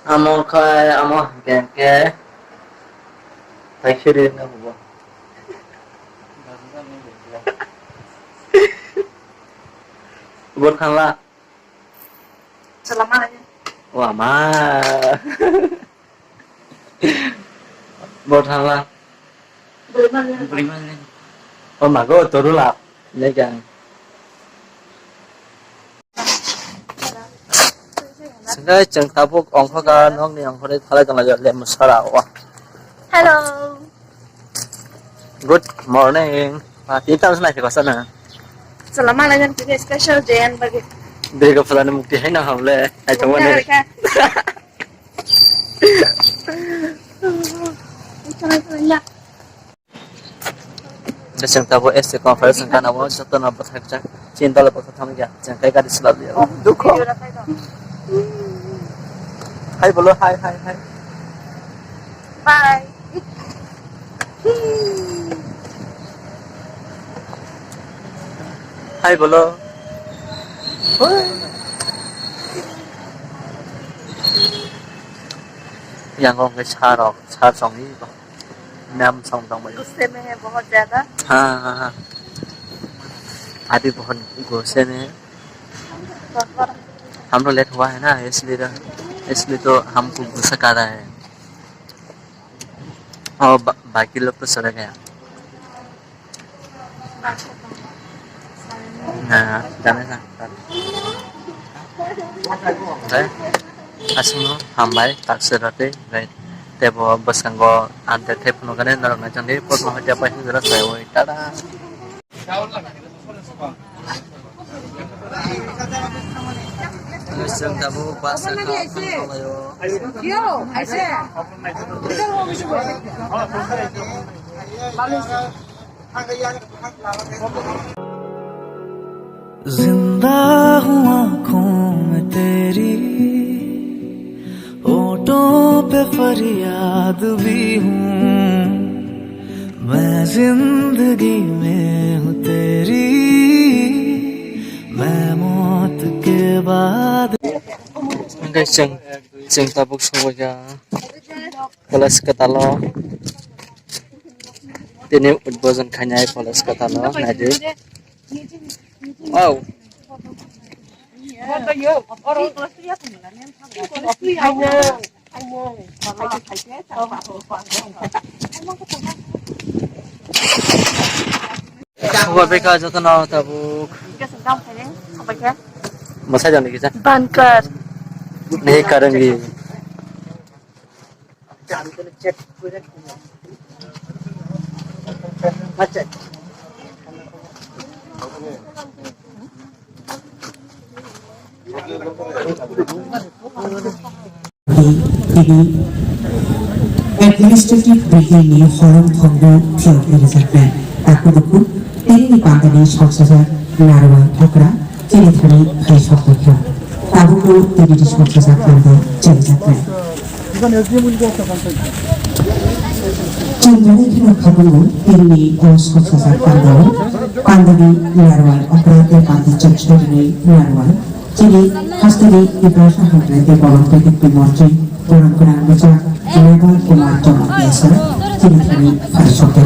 amo gengke taikiri na bubo. Buat kanla. Selama aja. Wah mah. Buat kanla. Beriman. Oh mago turun lah. Ini kan. Sehingga jeng tabuk ongkau kan ong ni ongkau ni thalai kan lagi lem musara wah. Hello. Good morning. Kita harus naik ke sana. Selama aja kita special day bagi. Dega fulana mukti hai na hamle. Hai to wane. Jeng tabuk es conference kan awal satu na bathak jak. Cinta la bathak tham gya. Jeng kai ka dislab dia. Dukho. Hai bolo hai. Bye. Hai bolo. Yang kong cái cha song ni ba. Nam song dong ba. गुस्से में है बहुत ज्यादा. हाँ. अभी बहुत गुस्से में है. हम लोग लेट हुआ है ना इसलिए तो हमको गुस्सा कर रहा है और बाकी लोग तो सड़ गया. Nah, जाने का. Asal hambai tak serate, right? Tebo bersanggo ante telepon kan orang macam ni pun mahu dapat yang jelas saya. Tada. Seng tabu bahasa kau. Yo, aisyah. जिंदा हूँ आँखों में तेरी, होठों पे फरियाद भी हूँ, मैं जिंदगी में हूँ तेरी, मैं मौत के बाद. Guys, jeng tabuk semuanya. Poles ketalo. Ini udbosan kanyai poles ketalo. Nadi. Wow. Coba beka jatuh na tabuk. Masa jangan kita. बनकर. नहीं करेंगे. Administrative Brigade Horam Thongdo Theatre Reservoir. Aku dukun. Ini Bangladesh সংসদের নারওয়াল ঠাকরা চিনিথানি ভাই সপ্তাহ তাবুকো টিভিটি সংসদ কেন্দ্র চিনিথানি চন্দ্রলেখা খাবুল তিনি সংসদ কেন্দ্র পান্ডবী নারওয়াল অপরাধের পান্তি চন্দ্রী নারওয়াল যিনি হস্তরে ইব্রাহিম হামরাতে বলন্তিক মন্ত্রী পরম্পরা বিচার নেভাল কুমার জনক চিনিথানি ভাই সপ্তাহ